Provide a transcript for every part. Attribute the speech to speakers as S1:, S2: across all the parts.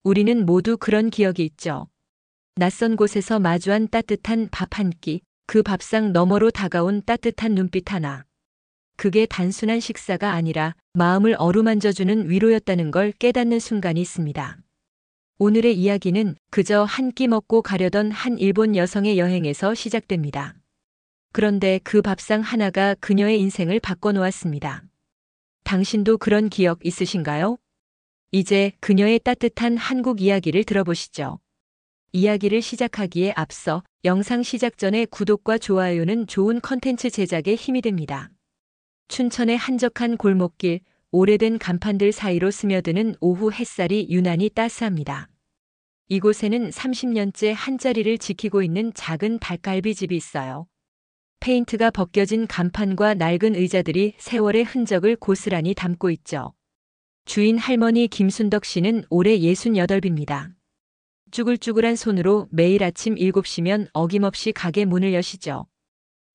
S1: 우리는 모두 그런 기억이 있죠. 낯선 곳에서 마주한 따뜻한 밥 한 끼, 그 밥상 너머로 다가온 따뜻한 눈빛 하나. 그게 단순한 식사가 아니라 마음을 어루만져주는 위로였다는 걸 깨닫는 순간이 있습니다. 오늘의 이야기는 그저 한 끼 먹고 가려던 한 일본 여성의 여행에서 시작됩니다. 그런데 그 밥상 하나가 그녀의 인생을 바꿔놓았습니다. 당신도 그런 기억 있으신가요? 이제 그녀의 따뜻한 한국 이야기를 들어보시죠. 이야기를 시작하기에 앞서 영상 시작 전에 구독과 좋아요는 좋은 컨텐츠 제작에 힘이 됩니다. 춘천의 한적한 골목길, 오래된 간판들 사이로 스며드는 오후 햇살이 유난히 따스합니다. 이곳에는 30년째 한 자리를 지키고 있는 작은 닭갈비 집이 있어요. 페인트가 벗겨진 간판과 낡은 의자들이 세월의 흔적을 고스란히 담고 있죠. 주인 할머니 김순덕 씨는 올해 68입니다. 쭈글쭈글한 손으로 매일 아침 7시면 어김없이 가게 문을 여시죠.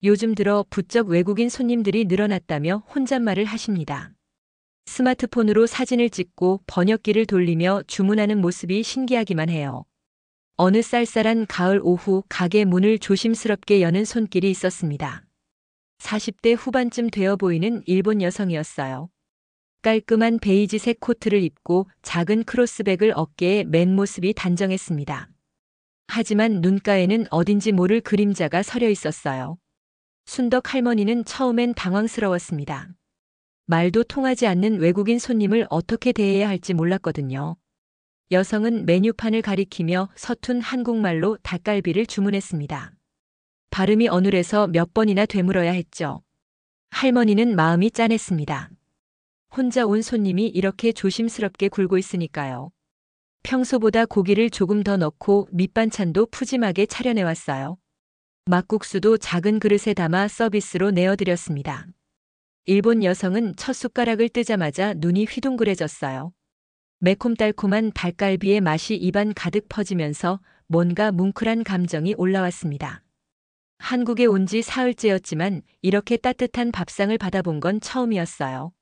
S1: 요즘 들어 부쩍 외국인 손님들이 늘어났다며 혼잣말을 하십니다. 스마트폰으로 사진을 찍고 번역기를 돌리며 주문하는 모습이 신기하기만 해요. 어느 쌀쌀한 가을 오후 가게 문을 조심스럽게 여는 손길이 있었습니다. 40대 후반쯤 되어 보이는 일본 여성이었어요. 깔끔한 베이지색 코트를 입고 작은 크로스백을 어깨에 맨 모습이 단정했습니다. 하지만 눈가에는 어딘지 모를 그림자가 서려 있었어요. 순덕 할머니는 처음엔 당황스러웠습니다. 말도 통하지 않는 외국인 손님을 어떻게 대해야 할지 몰랐거든요. 여성은 메뉴판을 가리키며 서툰 한국말로 닭갈비를 주문했습니다. 발음이 어눌해서 몇 번이나 되물어야 했죠. 할머니는 마음이 짠했습니다. 혼자 온 손님이 이렇게 조심스럽게 굴고 있으니까요. 평소보다 고기를 조금 더 넣고 밑반찬도 푸짐하게 차려내왔어요. 막국수도 작은 그릇에 담아 서비스로 내어드렸습니다. 일본 여성은 첫 숟가락을 뜨자마자 눈이 휘둥그레졌어요. 매콤달콤한 닭갈비의 맛이 입안 가득 퍼지면서 뭔가 뭉클한 감정이 올라왔습니다. 한국에 온 지 사흘째였지만 이렇게 따뜻한 밥상을 받아본 건 처음이었어요.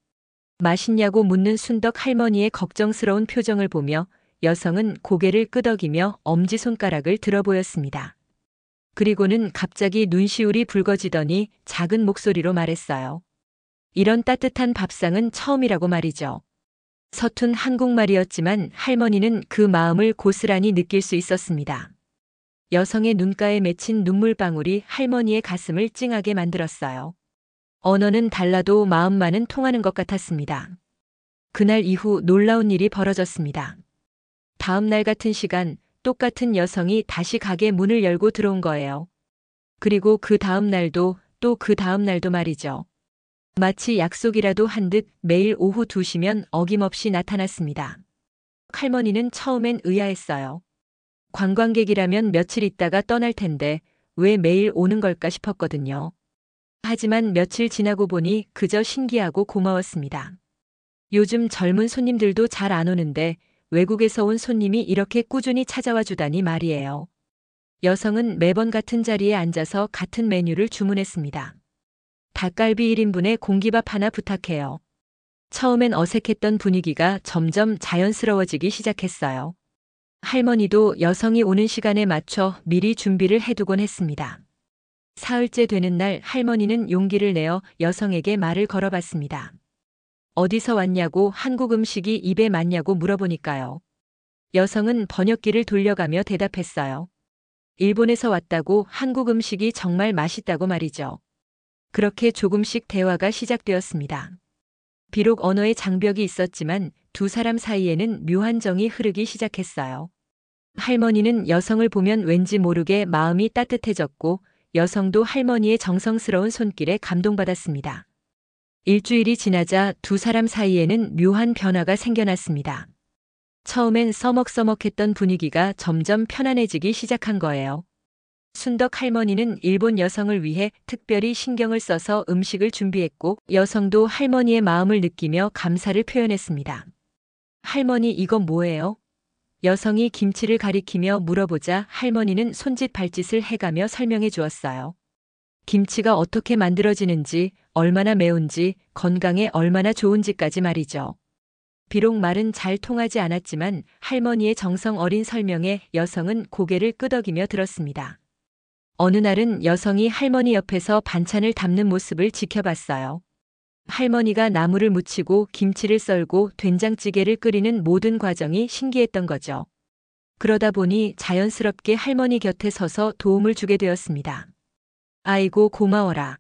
S1: 맛있냐고 묻는 순덕 할머니의 걱정스러운 표정을 보며 여성은 고개를 끄덕이며 엄지손가락을 들어 보였습니다. 그리고는 갑자기 눈시울이 붉어지더니 작은 목소리로 말했어요. 이런 따뜻한 밥상은 처음이라고 말이죠. 서툰 한국말이었지만 할머니는 그 마음을 고스란히 느낄 수 있었습니다. 여성의 눈가에 맺힌 눈물방울이 할머니의 가슴을 찡하게 만들었어요. 언어는 달라도 마음만은 통하는 것 같았습니다. 그날 이후 놀라운 일이 벌어졌습니다. 다음 날 같은 시간, 똑같은 여성이 다시 가게 문을 열고 들어온 거예요. 그리고 그 다음 날도 또 그 다음 날도 말이죠. 마치 약속이라도 한 듯 매일 오후 2시면 어김없이 나타났습니다. 할머니는 처음엔 의아했어요. 관광객이라면 며칠 있다가 떠날 텐데 왜 매일 오는 걸까 싶었거든요. 하지만 며칠 지나고 보니 그저 신기하고 고마웠습니다. 요즘 젊은 손님들도 잘 안 오는데 외국에서 온 손님이 이렇게 꾸준히 찾아와 주다니 말이에요. 여성은 매번 같은 자리에 앉아서 같은 메뉴를 주문했습니다. 닭갈비 1인분에 공기밥 하나 부탁해요. 처음엔 어색했던 분위기가 점점 자연스러워지기 시작했어요. 할머니도 여성이 오는 시간에 맞춰 미리 준비를 해두곤 했습니다. 사흘째 되는 날 할머니는 용기를 내어 여성에게 말을 걸어봤습니다. 어디서 왔냐고 한국 음식이 입에 맞냐고 물어보니까요. 여성은 번역기를 돌려가며 대답했어요. 일본에서 왔다고 한국 음식이 정말 맛있다고 말이죠. 그렇게 조금씩 대화가 시작되었습니다. 비록 언어의 장벽이 있었지만 두 사람 사이에는 묘한 정이 흐르기 시작했어요. 할머니는 여성을 보면 왠지 모르게 마음이 따뜻해졌고 여성도 할머니의 정성스러운 손길에 감동받았습니다. 일주일이 지나자 두 사람 사이에는 묘한 변화가 생겨났습니다. 처음엔 서먹서먹했던 분위기가 점점 편안해지기 시작한 거예요. 순덕 할머니는 일본 여성을 위해 특별히 신경을 써서 음식을 준비했고 여성도 할머니의 마음을 느끼며 감사를 표현했습니다. 할머니 이건 뭐예요? 여성이 김치를 가리키며 물어보자 할머니는 손짓 발짓을 해가며 설명해 주었어요. 김치가 어떻게 만들어지는지, 얼마나 매운지, 건강에 얼마나 좋은지까지 말이죠. 비록 말은 잘 통하지 않았지만 할머니의 정성 어린 설명에 여성은 고개를 끄덕이며 들었습니다. 어느 날은 여성이 할머니 옆에서 반찬을 담는 모습을 지켜봤어요. 할머니가 나물을 무치고 김치를 썰고 된장찌개를 끓이는 모든 과정이 신기했던 거죠. 그러다 보니 자연스럽게 할머니 곁에 서서 도움을 주게 되었습니다. 아이고 고마워라.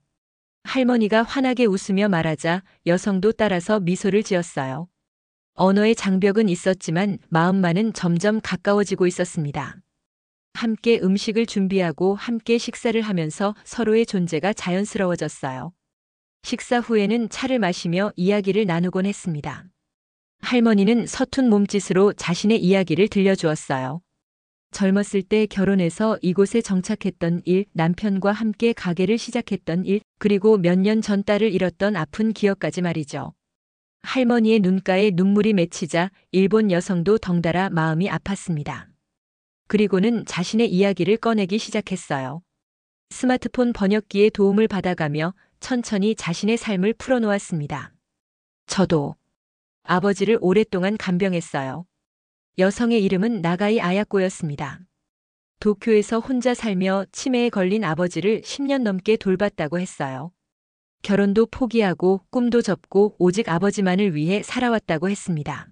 S1: 할머니가 환하게 웃으며 말하자 여성도 따라서 미소를 지었어요. 언어의 장벽은 있었지만 마음만은 점점 가까워지고 있었습니다. 함께 음식을 준비하고 함께 식사를 하면서 서로의 존재가 자연스러워졌어요. 식사 후에는 차를 마시며 이야기를 나누곤 했습니다. 할머니는 서툰 몸짓으로 자신의 이야기를 들려주었어요. 젊었을 때 결혼해서 이곳에 정착했던 일, 남편과 함께 가게를 시작했던 일, 그리고 몇 년 전 딸을 잃었던 아픈 기억까지 말이죠. 할머니의 눈가에 눈물이 맺히자 일본 여성도 덩달아 마음이 아팠습니다. 그리고는 자신의 이야기를 꺼내기 시작했어요. 스마트폰 번역기의 도움을 받아가며 천천히 자신의 삶을 풀어놓았습니다. 저도 아버지를 오랫동안 간병했어요. 여성의 이름은 나가이 아야코였습니다. 도쿄에서 혼자 살며 치매에 걸린 아버지를 10년 넘게 돌봤다고 했어요. 결혼도 포기하고 꿈도 접고 오직 아버지만을 위해 살아왔다고 했습니다.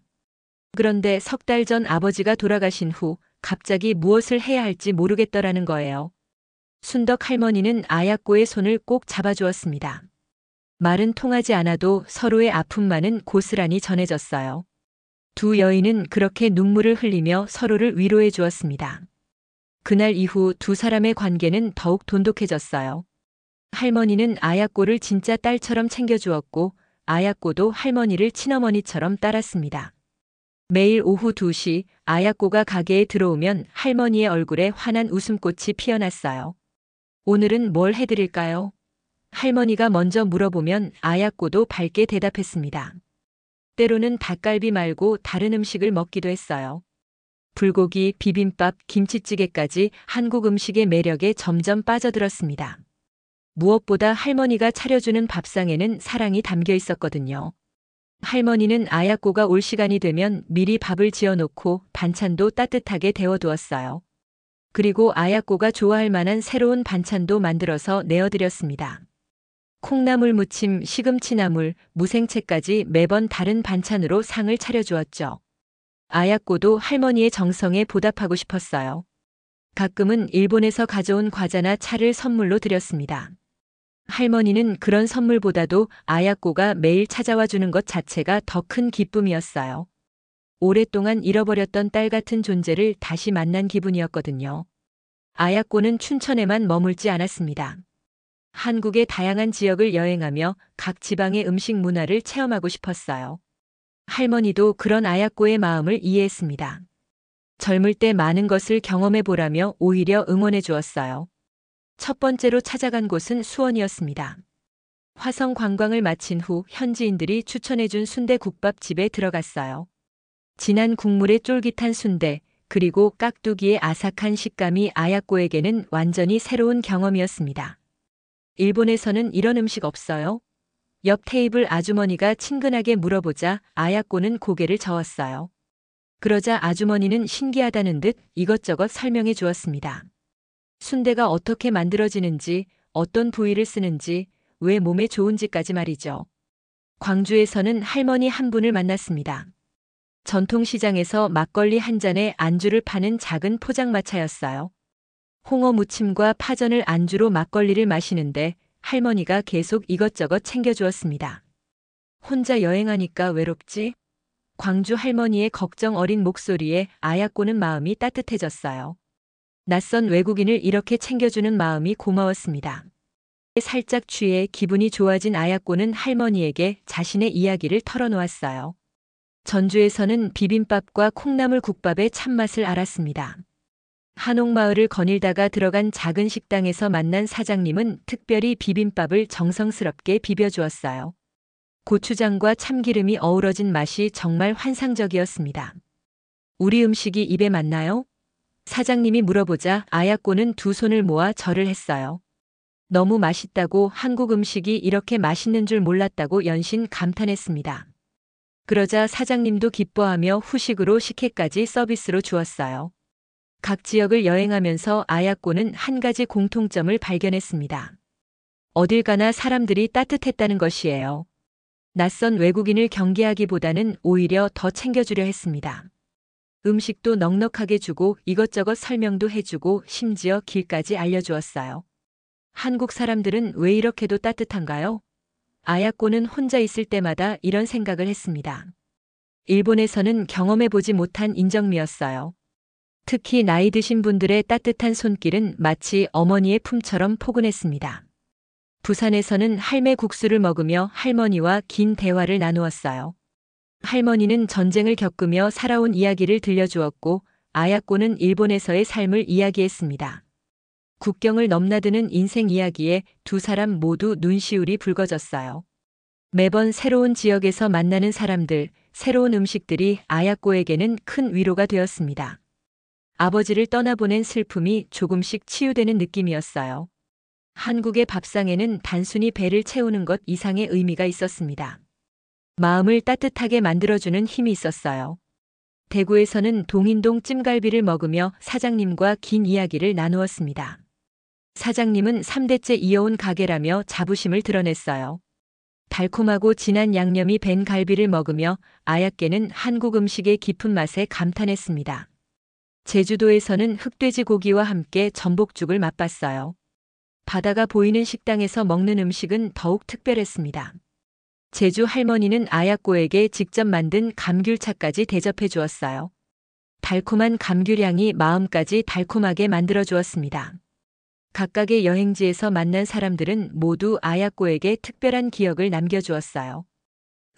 S1: 그런데 석 달 전 아버지가 돌아가신 후 갑자기 무엇을 해야 할지 모르겠더라는 거예요. 순덕 할머니는 아야코의 손을 꼭 잡아주었습니다. 말은 통하지 않아도 서로의 아픔만은 고스란히 전해졌어요. 두 여인은 그렇게 눈물을 흘리며 서로를 위로해 주었습니다. 그날 이후 두 사람의 관계는 더욱 돈독해졌어요. 할머니는 아야코를 진짜 딸처럼 챙겨주었고 아야코도 할머니를 친어머니처럼 따랐습니다. 매일 오후 2시 아야코가 가게에 들어오면 할머니의 얼굴에 환한 웃음꽃이 피어났어요. 오늘은 뭘 해드릴까요? 할머니가 먼저 물어보면 아야코도 밝게 대답했습니다. 때로는 닭갈비 말고 다른 음식을 먹기도 했어요. 불고기, 비빔밥, 김치찌개까지 한국 음식의 매력에 점점 빠져들었습니다. 무엇보다 할머니가 차려주는 밥상에는 사랑이 담겨 있었거든요. 할머니는 아야코가 올 시간이 되면 미리 밥을 지어놓고 반찬도 따뜻하게 데워두었어요. 그리고 아야코가 좋아할 만한 새로운 반찬도 만들어서 내어드렸습니다. 콩나물 무침, 시금치나물, 무생채까지 매번 다른 반찬으로 상을 차려주었죠. 아야코도 할머니의 정성에 보답하고 싶었어요. 가끔은 일본에서 가져온 과자나 차를 선물로 드렸습니다. 할머니는 그런 선물보다도 아야코가 매일 찾아와 주는 것 자체가 더 큰 기쁨이었어요. 오랫동안 잃어버렸던 딸 같은 존재를 다시 만난 기분이었거든요. 아야코는 춘천에만 머물지 않았습니다. 한국의 다양한 지역을 여행하며 각 지방의 음식 문화를 체험하고 싶었어요. 할머니도 그런 아야코의 마음을 이해했습니다. 젊을 때 많은 것을 경험해 보라며 오히려 응원해 주었어요. 첫 번째로 찾아간 곳은 수원이었습니다. 화성 관광을 마친 후 현지인들이 추천해준 순대국밥집에 들어갔어요. 진한 국물의 쫄깃한 순대, 그리고 깍두기의 아삭한 식감이 아야코에게는 완전히 새로운 경험이었습니다. 일본에서는 이런 음식 없어요? 옆 테이블 아주머니가 친근하게 물어보자 아야코는 고개를 저었어요. 그러자 아주머니는 신기하다는 듯 이것저것 설명해 주었습니다. 순대가 어떻게 만들어지는지, 어떤 부위를 쓰는지, 왜 몸에 좋은지까지 말이죠. 광주에서는 할머니 한 분을 만났습니다. 전통시장에서 막걸리 한 잔에 안주를 파는 작은 포장마차였어요. 홍어 무침과 파전을 안주로 막걸리를 마시는데 할머니가 계속 이것저것 챙겨주었습니다. 혼자 여행하니까 외롭지? 광주 할머니의 걱정 어린 목소리에 아야코는 마음이 따뜻해졌어요. 낯선 외국인을 이렇게 챙겨주는 마음이 고마웠습니다. 살짝 취해 기분이 좋아진 아야코는 할머니에게 자신의 이야기를 털어놓았어요. 전주에서는 비빔밥과 콩나물 국밥의 참맛을 알았습니다. 한옥마을을 거닐다가 들어간 작은 식당에서 만난 사장님은 특별히 비빔밥을 정성스럽게 비벼주었어요. 고추장과 참기름이 어우러진 맛이 정말 환상적이었습니다. 우리 음식이 입에 맞나요? 사장님이 물어보자 아야코는 두 손을 모아 절을 했어요. 너무 맛있다고, 한국 음식이 이렇게 맛있는 줄 몰랐다고 연신 감탄했습니다. 그러자 사장님도 기뻐하며 후식으로 식혜까지 서비스로 주었어요. 각 지역을 여행하면서 아야꼬는 한 가지 공통점을 발견했습니다. 어딜 가나 사람들이 따뜻했다는 것이에요. 낯선 외국인을 경계하기보다는 오히려 더 챙겨주려 했습니다. 음식도 넉넉하게 주고 이것저것 설명도 해주고 심지어 길까지 알려주었어요. 한국 사람들은 왜 이렇게도 따뜻한가요? 아야꼬는 혼자 있을 때마다 이런 생각을 했습니다. 일본에서는 경험해보지 못한 인정미였어요. 특히 나이 드신 분들의 따뜻한 손길은 마치 어머니의 품처럼 포근했습니다. 부산에서는 할매 국수를 먹으며 할머니와 긴 대화를 나누었어요. 할머니는 전쟁을 겪으며 살아온 이야기를 들려주었고 아야꼬는 일본에서의 삶을 이야기했습니다. 국경을 넘나드는 인생 이야기에 두 사람 모두 눈시울이 붉어졌어요. 매번 새로운 지역에서 만나는 사람들, 새로운 음식들이 아야꼬에게는 큰 위로가 되었습니다. 아버지를 떠나보낸 슬픔이 조금씩 치유되는 느낌이었어요. 한국의 밥상에는 단순히 배를 채우는 것 이상의 의미가 있었습니다. 마음을 따뜻하게 만들어주는 힘이 있었어요. 대구에서는 동인동 찜갈비를 먹으며 사장님과 긴 이야기를 나누었습니다. 사장님은 3대째 이어온 가게라며 자부심을 드러냈어요. 달콤하고 진한 양념이 밴 갈비를 먹으며 아야께는 한국 음식의 깊은 맛에 감탄했습니다. 제주도에서는 흑돼지 고기와 함께 전복죽을 맛봤어요. 바다가 보이는 식당에서 먹는 음식은 더욱 특별했습니다. 제주 할머니는 아야꼬에게 직접 만든 감귤차까지 대접해 주었어요. 달콤한 감귤향이 마음까지 달콤하게 만들어 주었습니다. 각각의 여행지에서 만난 사람들은 모두 아야꼬에게 특별한 기억을 남겨주었어요.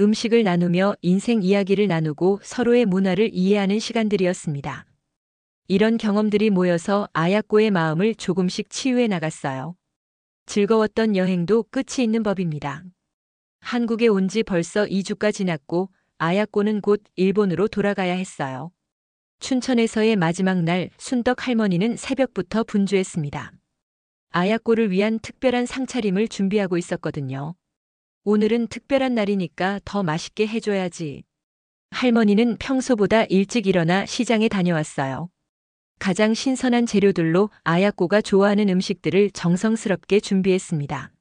S1: 음식을 나누며 인생 이야기를 나누고 서로의 문화를 이해하는 시간들이었습니다. 이런 경험들이 모여서 아야꼬의 마음을 조금씩 치유해 나갔어요. 즐거웠던 여행도 끝이 있는 법입니다. 한국에 온 지 벌써 2주가 지났고 아야꼬는 곧 일본으로 돌아가야 했어요. 춘천에서의 마지막 날 순덕 할머니는 새벽부터 분주했습니다. 아야꼬를 위한 특별한 상차림을 준비하고 있었거든요. 오늘은 특별한 날이니까 더 맛있게 해줘야지. 할머니는 평소보다 일찍 일어나 시장에 다녀왔어요. 가장 신선한 재료들로 아야꼬가 좋아하는 음식들을 정성스럽게 준비했습니다.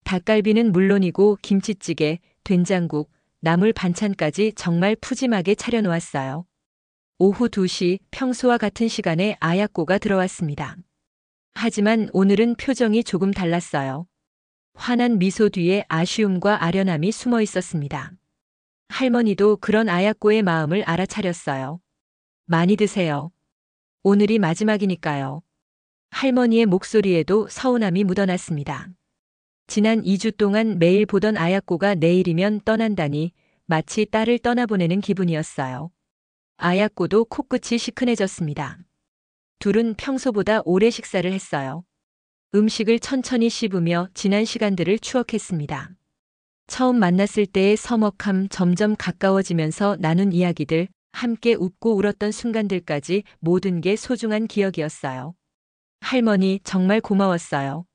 S1: 닭갈비는 물론이고 김치찌개, 된장국, 나물 반찬까지 정말 푸짐하게 차려놓았어요. 오후 2시 평소와 같은 시간에 아야꼬가 들어왔습니다. 하지만 오늘은 표정이 조금 달랐어요. 환한 미소 뒤에 아쉬움과 아련함이 숨어 있었습니다. 할머니도 그런 아야꼬의 마음을 알아차렸어요. 많이 드세요. 오늘이 마지막이니까요. 할머니의 목소리에도 서운함이 묻어났습니다. 지난 2주 동안 매일 보던 아야꼬가 내일이면 떠난다니 마치 딸을 떠나보내는 기분이었어요. 아야꼬도 코끝이 시큰해졌습니다. 둘은 평소보다 오래 식사를 했어요. 음식을 천천히 씹으며 지난 시간들을 추억했습니다. 처음 만났을 때의 서먹함 점점 가까워지면서 나눈 이야기들, 함께 웃고 울었던 순간들까지 모든 게 소중한 기억이었어요. 할머니 정말 고마웠어요.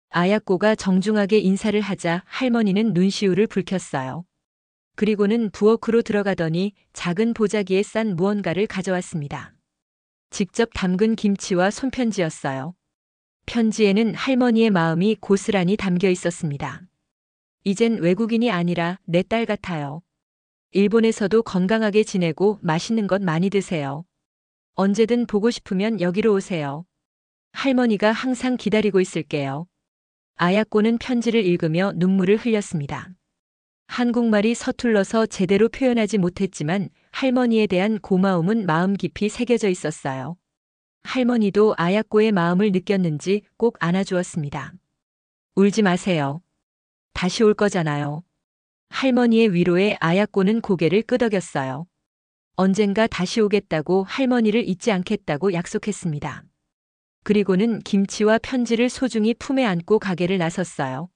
S1: 아야꼬가 정중하게 인사를 하자 할머니는 눈시울을 붉혔어요. 그리고는 부엌으로 들어가더니 작은 보자기에 싼 무언가를 가져왔습니다. 직접 담근 김치와 손편지였어요. 편지에는 할머니의 마음이 고스란히 담겨 있었습니다. 이젠 외국인이 아니라 내 딸 같아요. 일본에서도 건강하게 지내고 맛있는 것 많이 드세요. 언제든 보고 싶으면 여기로 오세요. 할머니가 항상 기다리고 있을게요. 아야꼬는 편지를 읽으며 눈물을 흘렸습니다. 한국말이 서툴러서 제대로 표현하지 못했지만 할머니에 대한 고마움은 마음 깊이 새겨져 있었어요. 할머니도 아야꼬의 마음을 느꼈는지 꼭 안아주었습니다. 울지 마세요. 다시 올 거잖아요. 할머니의 위로에 아야꼬는 고개를 끄덕였어요. 언젠가 다시 오겠다고 할머니를 잊지 않겠다고 약속했습니다. 그리고는 김치와 편지를 소중히 품에 안고 가게를 나섰어요.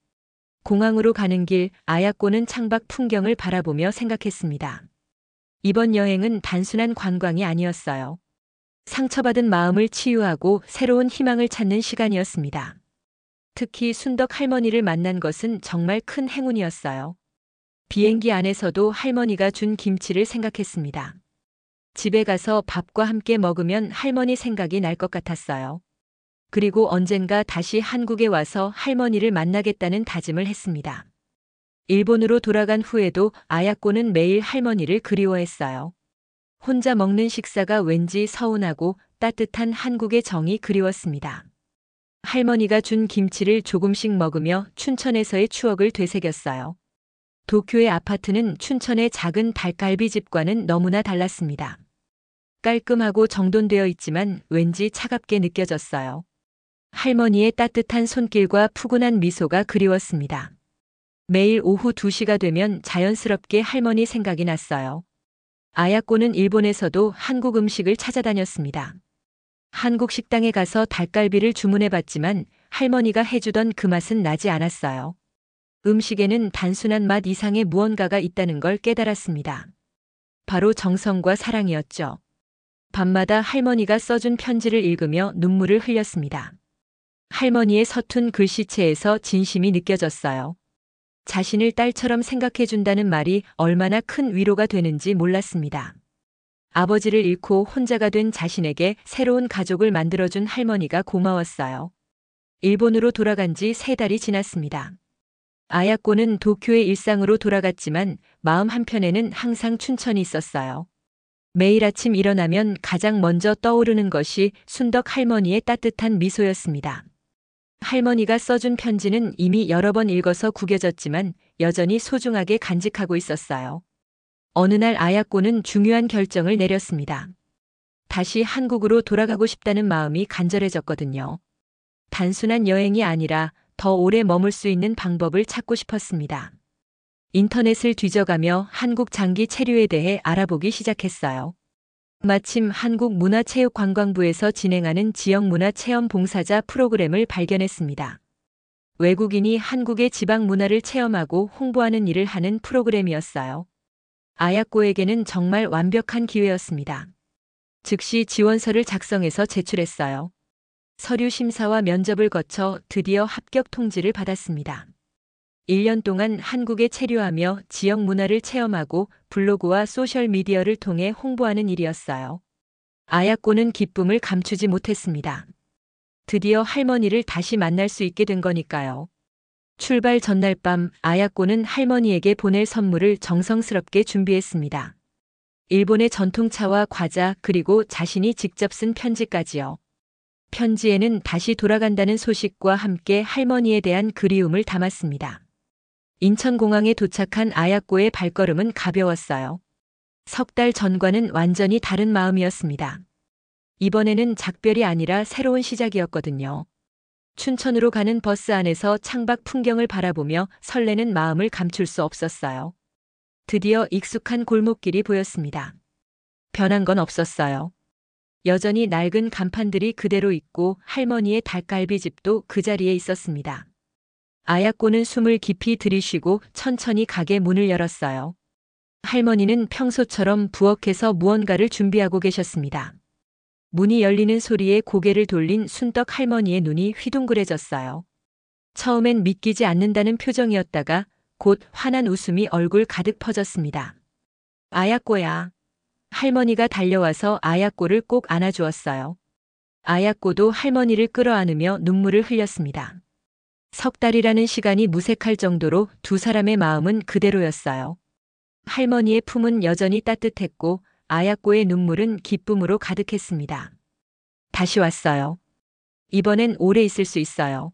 S1: 공항으로 가는 길 아야꼬는 창밖 풍경을 바라보며 생각했습니다. 이번 여행은 단순한 관광이 아니었어요. 상처받은 마음을 치유하고 새로운 희망을 찾는 시간이었습니다. 특히 순덕 할머니를 만난 것은 정말 큰 행운이었어요. 비행기 안에서도 할머니가 준 김치를 생각했습니다. 집에 가서 밥과 함께 먹으면 할머니 생각이 날 것 같았어요. 그리고 언젠가 다시 한국에 와서 할머니를 만나겠다는 다짐을 했습니다. 일본으로 돌아간 후에도 아야코는 매일 할머니를 그리워했어요. 혼자 먹는 식사가 왠지 서운하고 따뜻한 한국의 정이 그리웠습니다. 할머니가 준 김치를 조금씩 먹으며 춘천에서의 추억을 되새겼어요. 도쿄의 아파트는 춘천의 작은 닭갈비집과는 너무나 달랐습니다. 깔끔하고 정돈되어 있지만 왠지 차갑게 느껴졌어요. 할머니의 따뜻한 손길과 푸근한 미소가 그리웠습니다. 매일 오후 2시가 되면 자연스럽게 할머니 생각이 났어요. 아야코는 일본에서도 한국 음식을 찾아다녔습니다. 한국 식당에 가서 닭갈비를 주문해봤지만 할머니가 해주던 그 맛은 나지 않았어요. 음식에는 단순한 맛 이상의 무언가가 있다는 걸 깨달았습니다. 바로 정성과 사랑이었죠. 밤마다 할머니가 써준 편지를 읽으며 눈물을 흘렸습니다. 할머니의 서툰 글씨체에서 진심이 느껴졌어요. 자신을 딸처럼 생각해준다는 말이 얼마나 큰 위로가 되는지 몰랐습니다. 아버지를 잃고 혼자가 된 자신에게 새로운 가족을 만들어준 할머니가 고마웠어요. 일본으로 돌아간 지 3달이 지났습니다. 아야코는 도쿄의 일상으로 돌아갔지만 마음 한편에는 항상 춘천이 있었어요. 매일 아침 일어나면 가장 먼저 떠오르는 것이 순덕 할머니의 따뜻한 미소였습니다. 할머니가 써준 편지는 이미 여러 번 읽어서 구겨졌지만 여전히 소중하게 간직하고 있었어요. 어느 날 아야코는 중요한 결정을 내렸습니다. 다시 한국으로 돌아가고 싶다는 마음이 간절해졌거든요. 단순한 여행이 아니라 더 오래 머물 수 있는 방법을 찾고 싶었습니다. 인터넷을 뒤져가며 한국 장기 체류에 대해 알아보기 시작했어요. 마침 한국문화체육관광부에서 진행하는 지역문화체험 봉사자 프로그램을 발견했습니다. 외국인이 한국의 지방 문화를 체험하고 홍보하는 일을 하는 프로그램이었어요. 아야코에게는 정말 완벽한 기회였습니다. 즉시 지원서를 작성해서 제출했어요. 서류 심사와 면접을 거쳐 드디어 합격 통지를 받았습니다. 1년 동안 한국에 체류하며 지역 문화를 체험하고 블로그와 소셜미디어를 통해 홍보하는 일이었어요. 아야코는 기쁨을 감추지 못했습니다. 드디어 할머니를 다시 만날 수 있게 된 거니까요. 출발 전날 밤 아야코는 할머니에게 보낼 선물을 정성스럽게 준비했습니다. 일본의 전통차와 과자 그리고 자신이 직접 쓴 편지까지요. 편지에는 다시 돌아간다는 소식과 함께 할머니에 대한 그리움을 담았습니다. 인천공항에 도착한 아야코의 발걸음은 가벼웠어요. 3달 전과는 완전히 다른 마음이었습니다. 이번에는 작별이 아니라 새로운 시작이었거든요. 춘천으로 가는 버스 안에서 창밖 풍경을 바라보며 설레는 마음을 감출 수 없었어요. 드디어 익숙한 골목길이 보였습니다. 변한 건 없었어요. 여전히 낡은 간판들이 그대로 있고 할머니의 닭갈비집도 그 자리에 있었습니다. 아야코는 숨을 깊이 들이쉬고 천천히 가게 문을 열었어요. 할머니는 평소처럼 부엌에서 무언가를 준비하고 계셨습니다. 문이 열리는 소리에 고개를 돌린 순떡 할머니의 눈이 휘둥그레졌어요. 처음엔 믿기지 않는다는 표정이었다가 곧 환한 웃음이 얼굴 가득 퍼졌습니다. 아야코야. 할머니가 달려와서 아야코를 꼭 안아주었어요. 아야코도 할머니를 끌어안으며 눈물을 흘렸습니다. 3달이라는 시간이 무색할 정도로 두 사람의 마음은 그대로였어요. 할머니의 품은 여전히 따뜻했고 아야코의 눈물은 기쁨으로 가득했습니다. 다시 왔어요. 이번엔 오래 있을 수 있어요.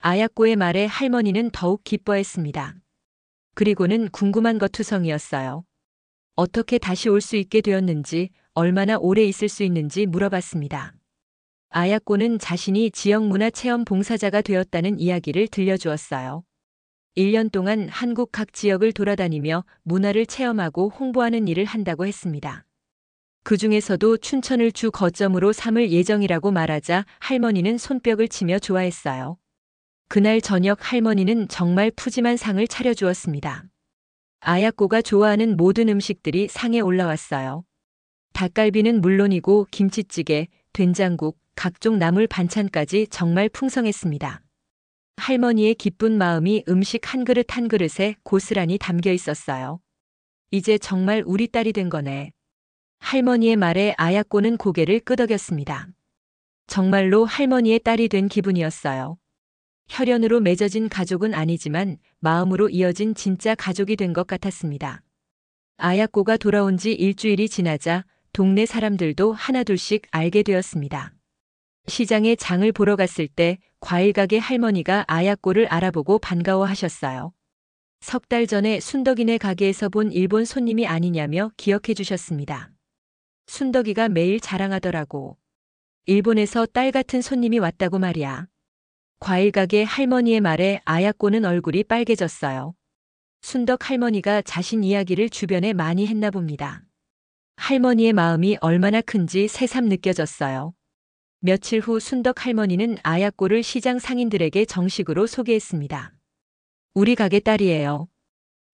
S1: 아야코의 말에 할머니는 더욱 기뻐했습니다. 그리고는 궁금한 것 투성이었어요. 어떻게 다시 올 수 있게 되었는지, 얼마나 오래 있을 수 있는지 물어봤습니다. 아야코는 자신이 지역문화체험 봉사자가 되었다는 이야기를 들려주었어요. 1년 동안 한국 각 지역을 돌아다니며 문화를 체험하고 홍보하는 일을 한다고 했습니다. 그 중에서도 춘천을 주 거점으로 삼을 예정이라고 말하자 할머니는 손뼉을 치며 좋아했어요. 그날 저녁 할머니는 정말 푸짐한 상을 차려주었습니다. 아야코가 좋아하는 모든 음식들이 상에 올라왔어요. 닭갈비는 물론이고 김치찌개, 된장국, 각종 나물 반찬까지 정말 풍성했습니다. 할머니의 기쁜 마음이 음식 한 그릇 한 그릇에 고스란히 담겨 있었어요. 이제 정말 우리 딸이 된 거네. 할머니의 말에 아야꼬는 고개를 끄덕였습니다. 정말로 할머니의 딸이 된 기분이었어요. 혈연으로 맺어진 가족은 아니지만 마음으로 이어진 진짜 가족이 된 것 같았습니다. 아야꼬가 돌아온 지 일주일이 지나자 동네 사람들도 하나둘씩 알게 되었습니다. 시장에 장을 보러 갔을 때 과일 가게 할머니가 아야꼬를 알아보고 반가워하셨어요. 석 달 전에 순덕이네 가게에서 본 일본 손님이 아니냐며 기억해 주셨습니다. 순덕이가 매일 자랑하더라고. 일본에서 딸 같은 손님이 왔다고 말이야. 과일 가게 할머니의 말에 아야꼬는 얼굴이 빨개졌어요. 순덕 할머니가 자신 이야기를 주변에 많이 했나 봅니다. 할머니의 마음이 얼마나 큰지 새삼 느껴졌어요. 며칠 후 순덕 할머니는 아야꼬를 시장 상인들에게 정식으로 소개했습니다. 우리 가게 딸이에요.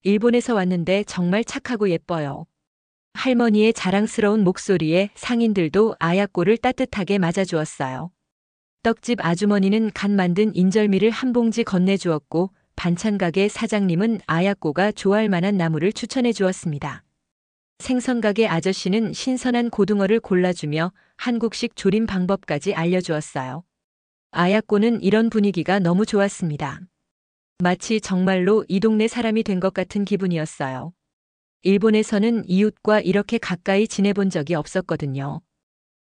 S1: 일본에서 왔는데 정말 착하고 예뻐요. 할머니의 자랑스러운 목소리에 상인들도 아야꼬를 따뜻하게 맞아주었어요. 떡집 아주머니는 간 만든 인절미를 한 봉지 건네주었고 반찬가게 사장님은 아야꼬가 좋아할 만한 나물을 추천해 주었습니다. 생선가게 아저씨는 신선한 고등어를 골라주며 한국식 조림 방법까지 알려주었어요. 아야꼬는 이런 분위기가 너무 좋았습니다. 마치 정말로 이 동네 사람이 된 것 같은 기분이었어요. 일본에서는 이웃과 이렇게 가까이 지내본 적이 없었거든요.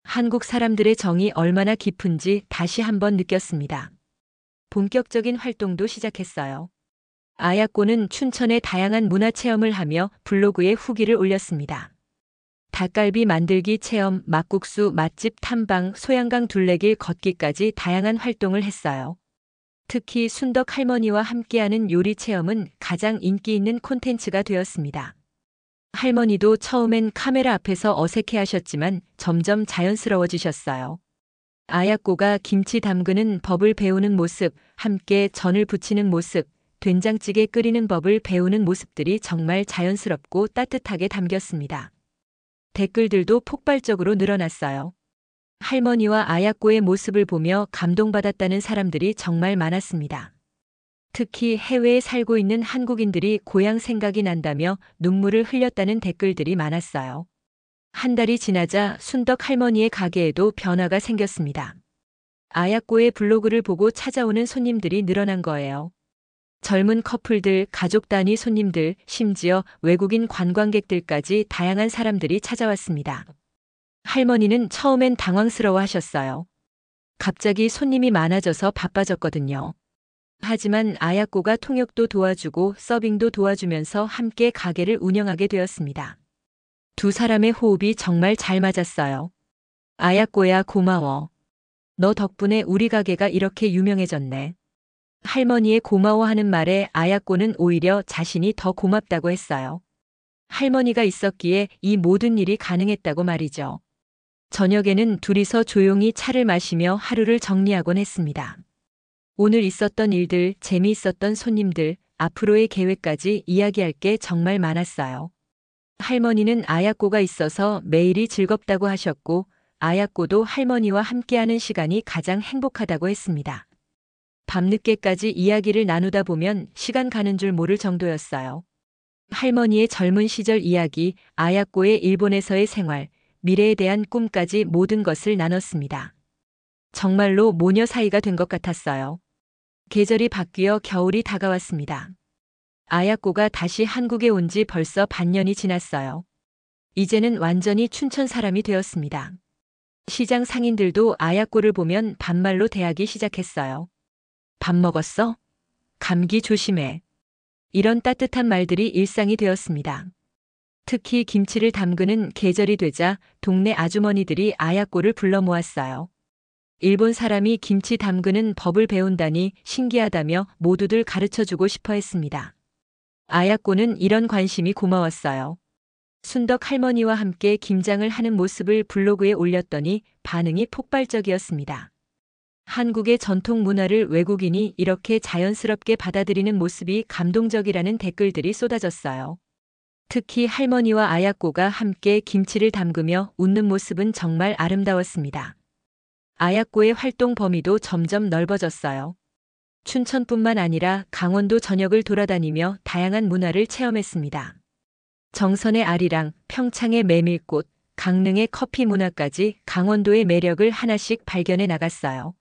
S1: 한국 사람들의 정이 얼마나 깊은지 다시 한번 느꼈습니다. 본격적인 활동도 시작했어요. 아야꼬는 춘천의 다양한 문화체험을 하며 블로그에 후기를 올렸습니다. 닭갈비 만들기 체험, 막국수, 맛집 탐방, 소양강 둘레길 걷기까지 다양한 활동을 했어요. 특히 순덕 할머니와 함께하는 요리 체험은 가장 인기 있는 콘텐츠가 되었습니다. 할머니도 처음엔 카메라 앞에서 어색해하셨지만 점점 자연스러워지셨어요. 아야꼬가 김치 담그는 법을 배우는 모습, 함께 전을 부치는 모습, 된장찌개 끓이는 법을 배우는 모습들이 정말 자연스럽고 따뜻하게 담겼습니다. 댓글들도 폭발적으로 늘어났어요. 할머니와 아야꼬의 모습을 보며 감동받았다는 사람들이 정말 많았습니다. 특히 해외에 살고 있는 한국인들이 고향 생각이 난다며 눈물을 흘렸다는 댓글들이 많았어요. 한 달이 지나자 순덕 할머니의 가게에도 변화가 생겼습니다. 아야꼬의 블로그를 보고 찾아오는 손님들이 늘어난 거예요. 젊은 커플들, 가족 단위 손님들, 심지어 외국인 관광객들까지 다양한 사람들이 찾아왔습니다. 할머니는 처음엔 당황스러워 하셨어요. 갑자기 손님이 많아져서 바빠졌거든요. 하지만 아야꼬가 통역도 도와주고 서빙도 도와주면서 함께 가게를 운영하게 되었습니다. 두 사람의 호흡이 정말 잘 맞았어요. 아야꼬야 고마워. 너 덕분에 우리 가게가 이렇게 유명해졌네. 할머니의 고마워하는 말에 아야꼬는 오히려 자신이 더 고맙다고 했어요. 할머니가 있었기에 이 모든 일이 가능했다고 말이죠. 저녁에는 둘이서 조용히 차를 마시며 하루를 정리하곤 했습니다. 오늘 있었던 일들, 재미있었던 손님들, 앞으로의 계획까지 이야기할 게 정말 많았어요. 할머니는 아야꼬가 있어서 매일이 즐겁다고 하셨고, 아야꼬도 할머니와 함께하는 시간이 가장 행복하다고 했습니다. 밤늦게까지 이야기를 나누다 보면 시간 가는 줄 모를 정도였어요. 할머니의 젊은 시절 이야기, 아야꼬의 일본에서의 생활, 미래에 대한 꿈까지 모든 것을 나눴습니다. 정말로 모녀 사이가 된 것 같았어요. 계절이 바뀌어 겨울이 다가왔습니다. 아야꼬가 다시 한국에 온 지 벌써 반년이 지났어요. 이제는 완전히 춘천 사람이 되었습니다. 시장 상인들도 아야꼬를 보면 반말로 대하기 시작했어요. 밥 먹었어? 감기 조심해. 이런 따뜻한 말들이 일상이 되었습니다. 특히 김치를 담그는 계절이 되자 동네 아주머니들이 아야꼬를 불러 모았어요. 일본 사람이 김치 담그는 법을 배운다니 신기하다며 모두들 가르쳐주고 싶어 했습니다. 아야꼬는 이런 관심이 고마웠어요. 순덕 할머니와 함께 김장을 하는 모습을 블로그에 올렸더니 반응이 폭발적이었습니다. 한국의 전통 문화를 외국인이 이렇게 자연스럽게 받아들이는 모습이 감동적이라는 댓글들이 쏟아졌어요. 특히 할머니와 아야꼬가 함께 김치를 담그며 웃는 모습은 정말 아름다웠습니다. 아야꼬의 활동 범위도 점점 넓어졌어요. 춘천뿐만 아니라 강원도 전역을 돌아다니며 다양한 문화를 체험했습니다. 정선의 아리랑, 평창의 메밀꽃, 강릉의 커피 문화까지 강원도의 매력을 하나씩 발견해 나갔어요.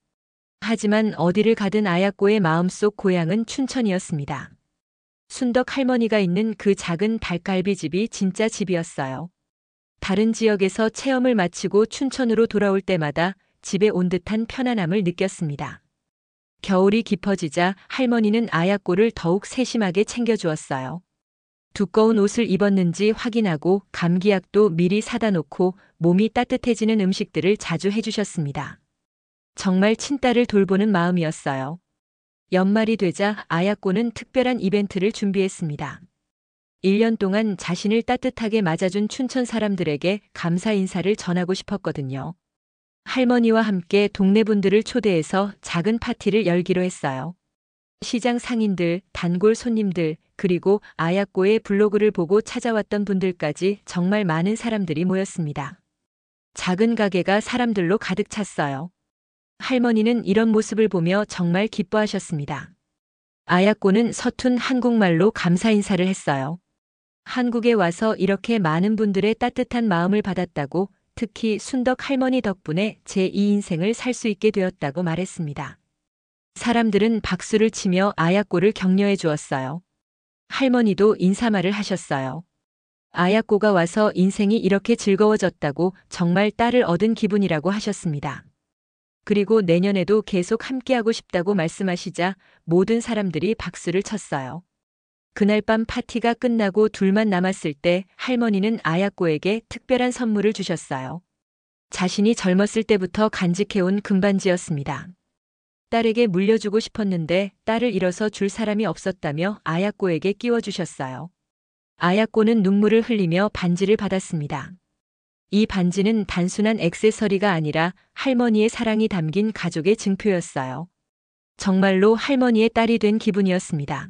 S1: 하지만 어디를 가든 아야꼬의 마음속 고향은 춘천이었습니다. 순덕 할머니가 있는 그 작은 닭갈비집이 진짜 집이었어요. 다른 지역에서 체험을 마치고 춘천으로 돌아올 때마다 집에 온 듯한 편안함을 느꼈습니다. 겨울이 깊어지자 할머니는 아야꼬를 더욱 세심하게 챙겨주었어요. 두꺼운 옷을 입었는지 확인하고 감기약도 미리 사다 놓고 몸이 따뜻해지는 음식들을 자주 해주셨습니다. 정말 친딸을 돌보는 마음이었어요. 연말이 되자 아야꼬는 특별한 이벤트를 준비했습니다. 1년 동안 자신을 따뜻하게 맞아준 춘천 사람들에게 감사 인사를 전하고 싶었거든요. 할머니와 함께 동네 분들을 초대해서 작은 파티를 열기로 했어요. 시장 상인들, 단골 손님들, 그리고 아야꼬의 블로그를 보고 찾아왔던 분들까지 정말 많은 사람들이 모였습니다. 작은 가게가 사람들로 가득 찼어요. 할머니는 이런 모습을 보며 정말 기뻐하셨습니다. 아야꼬는 서툰 한국말로 감사 인사를 했어요. 한국에 와서 이렇게 많은 분들의 따뜻한 마음을 받았다고, 특히 순덕 할머니 덕분에 제 2인생을 살 수 있게 되었다고 말했습니다. 사람들은 박수를 치며 아야꼬를 격려해 주었어요. 할머니도 인사말을 하셨어요. 아야꼬가 와서 인생이 이렇게 즐거워졌다고 정말 딸을 얻은 기분이라고 하셨습니다. 그리고 내년에도 계속 함께하고 싶다고 말씀하시자 모든 사람들이 박수를 쳤어요. 그날 밤 파티가 끝나고 둘만 남았을 때 할머니는 아야꼬에게 특별한 선물을 주셨어요. 자신이 젊었을 때부터 간직해온 금반지였습니다. 딸에게 물려주고 싶었는데 딸을 잃어서 줄 사람이 없었다며 아야꼬에게 끼워주셨어요. 아야꼬는 눈물을 흘리며 반지를 받았습니다. 이 반지는 단순한 액세서리가 아니라 할머니의 사랑이 담긴 가족의 증표였어요. 정말로 할머니의 딸이 된 기분이었습니다.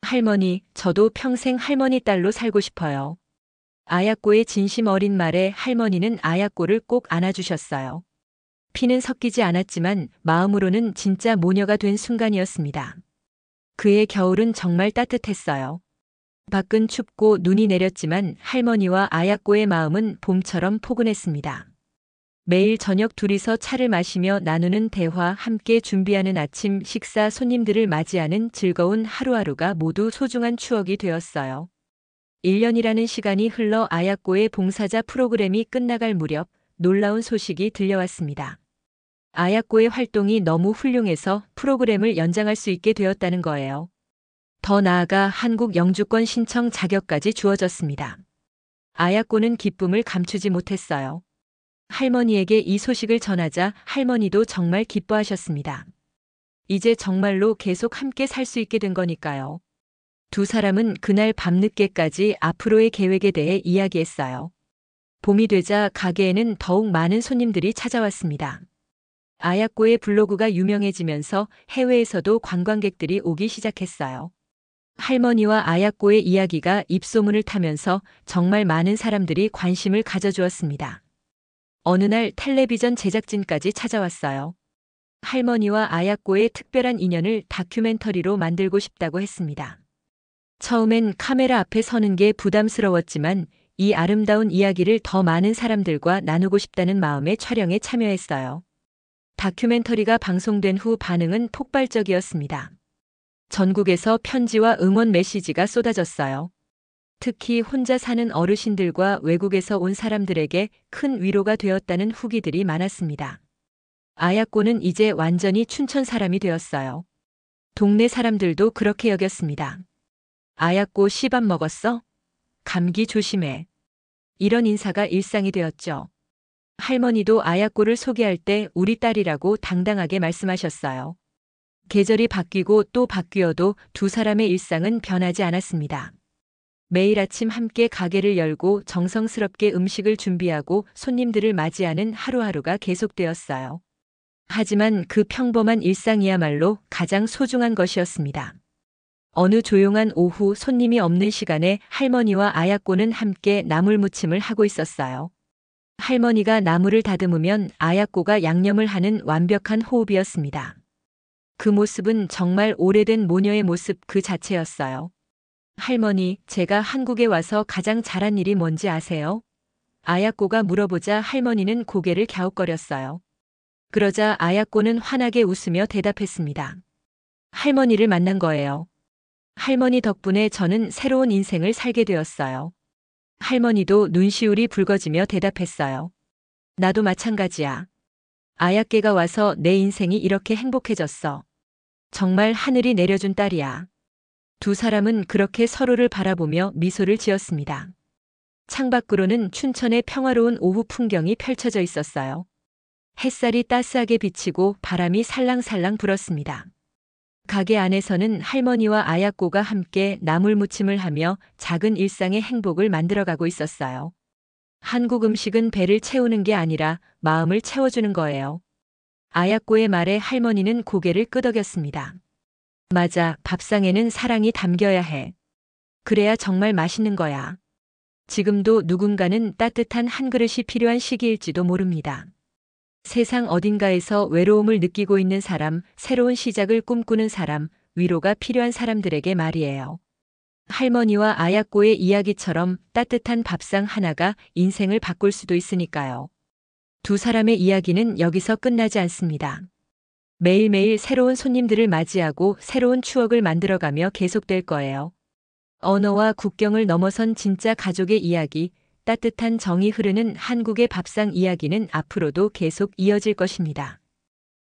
S1: 할머니, 저도 평생 할머니 딸로 살고 싶어요. 아야꼬의 진심 어린 말에 할머니는 아야꼬를 꼭 안아주셨어요. 피는 섞이지 않았지만 마음으로는 진짜 모녀가 된 순간이었습니다. 그의 겨울은 정말 따뜻했어요. 밖은 춥고 눈이 내렸지만 할머니와 아야꼬의 마음은 봄처럼 포근했습니다. 매일 저녁 둘이서 차를 마시며 나누는 대화, 함께 준비하는 아침 식사, 손님들을 맞이하는 즐거운 하루하루가 모두 소중한 추억이 되었어요. 1년이라는 시간이 흘러 아야꼬의 봉사자 프로그램이 끝나갈 무렵 놀라운 소식이 들려왔습니다. 아야꼬의 활동이 너무 훌륭해서 프로그램을 연장할 수 있게 되었다는 거예요. 더 나아가 한국 영주권 신청 자격까지 주어졌습니다. 아야꼬는 기쁨을 감추지 못했어요. 할머니에게 이 소식을 전하자 할머니도 정말 기뻐하셨습니다. 이제 정말로 계속 함께 살 수 있게 된 거니까요. 두 사람은 그날 밤늦게까지 앞으로의 계획에 대해 이야기했어요. 봄이 되자 가게에는 더욱 많은 손님들이 찾아왔습니다. 아야꼬의 블로그가 유명해지면서 해외에서도 관광객들이 오기 시작했어요. 할머니와 아야꼬의 이야기가 입소문을 타면서 정말 많은 사람들이 관심을 가져주었습니다. 어느 날 텔레비전 제작진까지 찾아왔어요. 할머니와 아야꼬의 특별한 인연을 다큐멘터리로 만들고 싶다고 했습니다. 처음엔 카메라 앞에 서는 게 부담스러웠지만 이 아름다운 이야기를 더 많은 사람들과 나누고 싶다는 마음에 촬영에 참여했어요. 다큐멘터리가 방송된 후 반응은 폭발적이었습니다. 전국에서 편지와 응원 메시지가 쏟아졌어요. 특히 혼자 사는 어르신들과 외국에서 온 사람들에게 큰 위로가 되었다는 후기들이 많았습니다. 아야꼬는 이제 완전히 춘천 사람이 되었어요. 동네 사람들도 그렇게 여겼습니다. 아야꼬 씨밥 먹었어? 감기 조심해. 이런 인사가 일상이 되었죠. 할머니도 아야꼬를 소개할 때 우리 딸이라고 당당하게 말씀하셨어요. 계절이 바뀌고 또 바뀌어도 두 사람의 일상은 변하지 않았습니다. 매일 아침 함께 가게를 열고 정성스럽게 음식을 준비하고 손님들을 맞이하는 하루하루가 계속되었어요. 하지만 그 평범한 일상이야말로 가장 소중한 것이었습니다. 어느 조용한 오후 손님이 없는 시간에 할머니와 아야꼬는 함께 나물 무침을 하고 있었어요. 할머니가 나물을 다듬으면 아야꼬가 양념을 하는 완벽한 호흡이었습니다. 그 모습은 정말 오래된 모녀의 모습 그 자체였어요. 할머니, 제가 한국에 와서 가장 잘한 일이 뭔지 아세요? 아야꼬가 물어보자 할머니는 고개를 갸웃거렸어요. 그러자 아야꼬는 환하게 웃으며 대답했습니다. 할머니를 만난 거예요. 할머니 덕분에 저는 새로운 인생을 살게 되었어요. 할머니도 눈시울이 붉어지며 대답했어요. 나도 마찬가지야. 아야깨가 와서 내 인생이 이렇게 행복해졌어. 정말 하늘이 내려준 딸이야. 두 사람은 그렇게 서로를 바라보며 미소를 지었습니다. 창밖으로는 춘천의 평화로운 오후 풍경이 펼쳐져 있었어요. 햇살이 따스하게 비치고 바람이 살랑살랑 불었습니다. 가게 안에서는 할머니와 아야꼬가 함께 나물 무침을 하며 작은 일상의 행복을 만들어가고 있었어요. 한국 음식은 배를 채우는 게 아니라 마음을 채워주는 거예요. 아야꼬의 말에 할머니는 고개를 끄덕였습니다. 맞아, 밥상에는 사랑이 담겨야 해. 그래야 정말 맛있는 거야. 지금도 누군가는 따뜻한 한 그릇이 필요한 시기일지도 모릅니다. 세상 어딘가에서 외로움을 느끼고 있는 사람, 새로운 시작을 꿈꾸는 사람, 위로가 필요한 사람들에게 말이에요. 할머니와 아야꼬의 이야기처럼 따뜻한 밥상 하나가 인생을 바꿀 수도 있으니까요. 두 사람의 이야기는 여기서 끝나지 않습니다. 매일매일 새로운 손님들을 맞이하고 새로운 추억을 만들어가며 계속될 거예요. 언어와 국경을 넘어선 진짜 가족의 이야기, 따뜻한 정이 흐르는 한국의 밥상 이야기는 앞으로도 계속 이어질 것입니다.